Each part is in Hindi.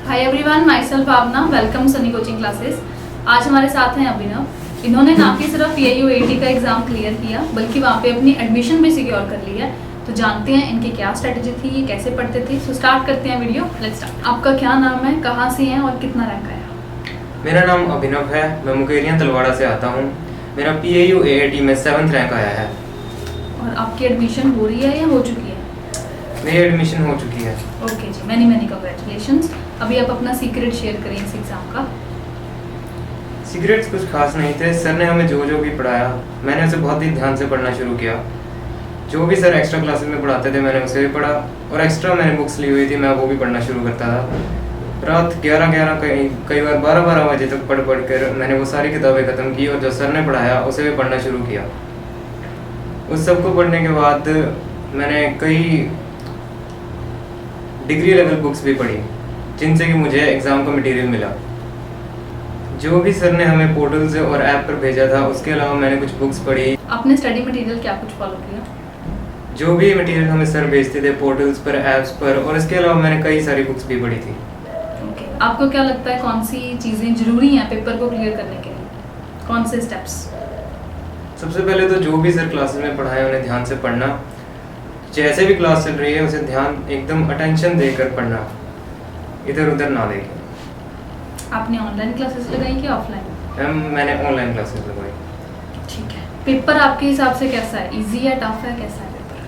हाय everyone, myself Bhavna, welcome Sunny coaching classes. आज हमारे साथ हैं अभिनव। इन्होंने ना कि सिर्फ PIU AT का एग्ज़ाम क्लियर किया बल्कि वहाँ पे अपनी एडमिशन भी सिक्योर कर ली है। तो जानते हैं इनकी क्या स्ट्रेटजी थी, ये कैसे पढ़ते थे। सो स्टार्ट करते हैं वीडियो। Let's start. आपका क्या नाम है, कहाँ से हैं और कितना रैंक आया? मेरा नाम अभिनव है, मैं मुकेरियां तलवाड़ा से आता हूँ। मेरा PIU AAT में 7th रैंक आया है। और आपकी एडमिशन हो रही है या हो चुकी है? मेरी एडमिशन हो चुकी है। ओके जी, मैनी कंग्रेचुलेशंस। अभी आप अपना सीक्रेट शेयर करें इस एग्ज़ाम का। सीक्रेट्स कुछ खास नहीं थे। सर ने हमें जो भी पढ़ाया मैंने उसे बहुत ही ध्यान से पढ़ना शुरू किया। जो भी सर एक्स्ट्रा क्लासेस में पढ़ाते थे मैंने उसे भी पढ़ा, और एक्स्ट्रा मैंने बुक्स ली हुई थी, मैं वो भी पढ़ना शुरू करता था। रात 11 कई बार 12 बजे तक पढ़ कर मैंने वो सारी किताबें ख़त्म की, और जो सर ने पढ़ाया उसे भी पढ़ना शुरू किया। उस सब को पढ़ने के बाद मैंने कई डिग्री लेवल बुक्स भी पढ़ी जिनसे कि मुझे एग्ज़ाम का मटेरियल मिला। जो भी सर ने हमें पोर्टल से और ऐप पर भेजा था उसके अलावा मैंने कुछ बुक्स पढ़ी। आपने स्टडी मटेरियल क्या कुछ फॉलो किया? जो भी मटेरियल हमें सर भेजते थे पोर्टल्स पर, ऐप्स पर, और इसके अलावा मैंने कई सारी बुक्स भी पढ़ी थी। ओके, आपको क्या लगता है कौन सी चीज़ें ज़रूरी हैं पेपर को क्लियर करने के लिए? कौन से स्टेप्स? सबसे पहले तो जो भी सर क्लासेस में पढ़ाए उन्हें ध्यान से पढ़ना। जैसे भी क्लास चल रही है उसे ध्यान एकदम अटेंशन देकर पढ़ना, इधर उधर ना देखें। आपने ऑनलाइन क्लासेस लगाई कि ऑफलाइन? मैंने ऑनलाइन क्लासेस लगवाई। ठीक है। पेपर आपके हिसाब से कैसा है, इजी है, टफ है, कैसा है पेपर?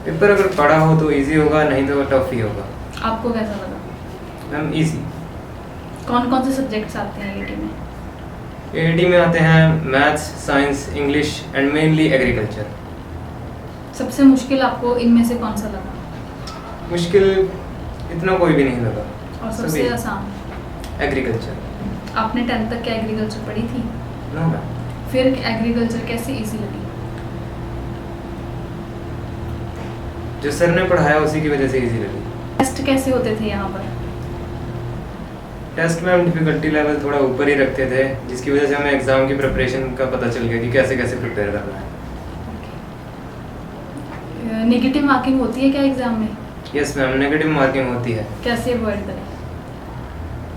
पेपर अगर पढ़ा हो तो इजी होगा, नहीं तो टफ ही होगा। आपको कैसा लगा? Ma'am easy. कौन कौन से सब्जेक्ट्स आते हैं AT में? AAT में आते हैं maths, science, English and mainly agriculture. सबसे मुश्किल आपको इनमें से कौन सा लगा? मुश्किल इतना कोई भी नहीं लगा। और सबसे सभी। आसान? एग्रीकल्चर। आपने 10th तक क्या एग्रीकल्चर पढ़ी थी? No ma'am. फिर एग्रीकल्चर कैसे इजी लगी? जो सर ने पढ़ाया उसी की वजह से इजी लगी। टेस्ट कैसे होते थे यहाँ पर? टेस्ट में हम डिफिकल्टी लेवल थोड़ा ऊपर ही रखते थे, जिसकी वजह से हमें एग्ज़ाम की प्रिपरेशन का पता चल गया कि कैसे कैसे प्रिपेयर करना है। नेगेटिव मार्किंग होती है क्या एग्जाम में? यस मैम, नेगेटिव मार्किंग होती है। कैसे अवॉइड करें?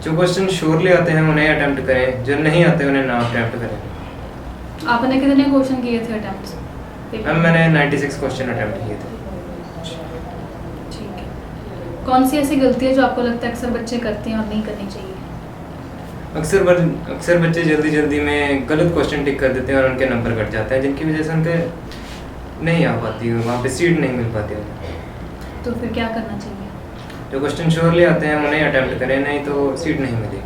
जो क्वेश्चन श्योरली आते हैं उन्हें अटेम्प्ट करें, जो नहीं आते उन्हें ना अटेम्प्ट करें। आपने कितने क्वेश्चन किए थे अटेम्प्ट्स? मैम मैंने 96 क्वेश्चन अटेम्प्ट किए थे। ठीक है। कौन सी ऐसी गलती है जो आपको लगता है अक्सर बच्चे करते हैं और नहीं करनी चाहिए? अक्सर बच्चे जल्दी में गलत क्वेश्चन टिक कर देते हैं और उनके नंबर कट जाते हैं, जिनकी वजह से उनके नहीं आ पाती, वहाँ पे सीट नहीं मिल पाती उन्हें। तो फिर क्या करना चाहिए? जो क्वेश्चन श्योरली आते हैं उन्हें अटेम्प्ट करें, नहीं तो सीट नहीं मिलेगी।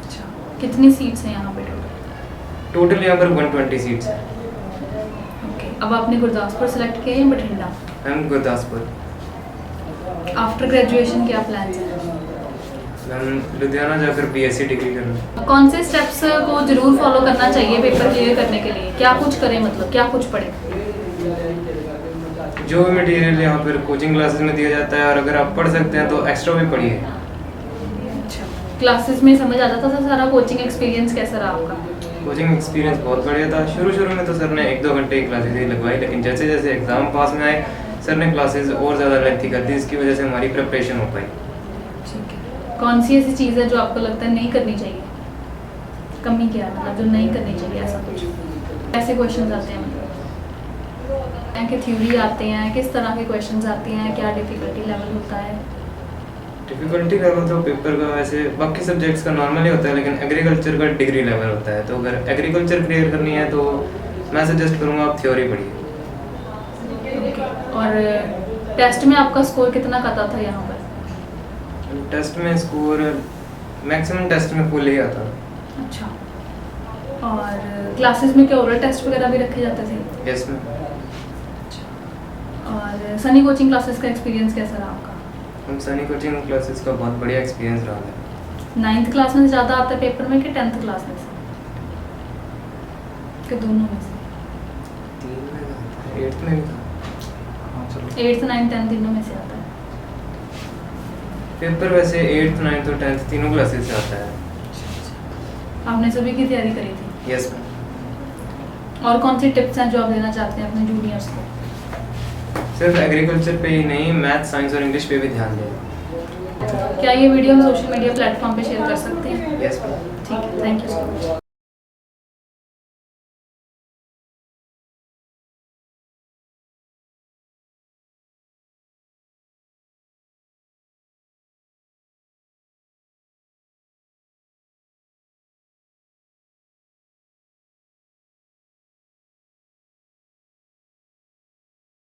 अच्छा, कितनी सीट्स हैं यहाँ पे टोटल यहाँ पर 120 सीट्स हैं। ओके, अब आपने गुरदासपुर सेलेक्ट किया या Bathinda? Ma'am Gurdaspur. After graduation क्या प्लान है? मैम लुधियाना जाकर BSc डिग्री करना। कौन से स्टेप्स को जरूर फॉलो करना चाहिए पेपर क्लियर करने के लिए? क्या कुछ करें, मतलब क्या कुछ पढ़ें? जो भी मटेरियल यहाँ पर कोचिंग क्लासेस में दिया जाता है, और अगर आप पढ़ सकते हैं तो एक्स्ट्रा भी पढ़िए। अच्छा, क्लासेस में समझ आता था सारा? कोचिंग एक्सपीरियंस कैसा रहा आपका? कोचिंग एक्सपीरियंस बहुत बढ़िया था। शुरू में तो सर ने 1-2 घंटे की क्लासेस ही लगवाई, लेकिन जैसे जैसे एग्ज़ाम पास में आए सर ने क्लासेस और ज़्यादा लेंथी कर दी, जिसकी वजह से हमारी प्रिपरेशन हो पाई। ठीक है। कौन सी ऐसी चीज़ है जो आपको लगता है नहीं करनी चाहिए? कमी क्या है, मतलब जो नहीं करनी चाहिए ऐसा कुछ? ऐसे क्वेश्चंस आते हैं, मतलब कि थ्योरी आते हैं, किस तरह के क्वेश्चंस आते हैं, क्या डिफ़िकल्टी लेवल होता है? डिफ़िकल्टी लेवल तो पेपर का वैसे बाकी सब्जेक्ट्स का नॉर्मल ही होता है, लेकिन एग्रीकल्चर का डिग्री लेवल होता है। तो अगर एग्रीकल्चर क्लियर करनी है तो मैं सजेस्ट करूँगा आप थ्योरी पढ़िए। और टेस्ट में आपका स्कोर कितना आता था यहाँ पर? टेस्ट में स्कोर मैक्सिमम टेस्ट में फुल ही आता। अच्छा, और क्लासेस में क्या ओरल टेस्ट वगैरह भी रखे जाते थे? Yes ma'am. और सनी कोचिंग क्लासेस का एक्सपीरियंस कैसा रहा आपका? हम सनी कोचिंग क्लासेस का बहुत बढ़िया एक्सपीरियंस रहा है। 9th क्लास में ज़्यादा आता है पेपर में कि 10th क्लास में से, कि दोनों में से? 3 में आता है, 8th में भी था। 8th 9th 10th तीनों में से आता है पेपर। वैसे 8th 9th और 10th तीनों क्लासेस से आता है। आपने सभी की तैयारी करी थी? Yes ma'am. और कौन सी टिप्स हैं जो आप देना चाहते हैं अपने जूनियर्स को? सिर्फ एग्रीकल्चर पे ही नहीं, मैथ, साइंस और इंग्लिश पे भी ध्यान दें। क्या ये वीडियो हम सोशल मीडिया प्लेटफॉर्म पे शेयर कर सकते हैं? Yes ma'am. ठीक है, थैंक यू सो मच।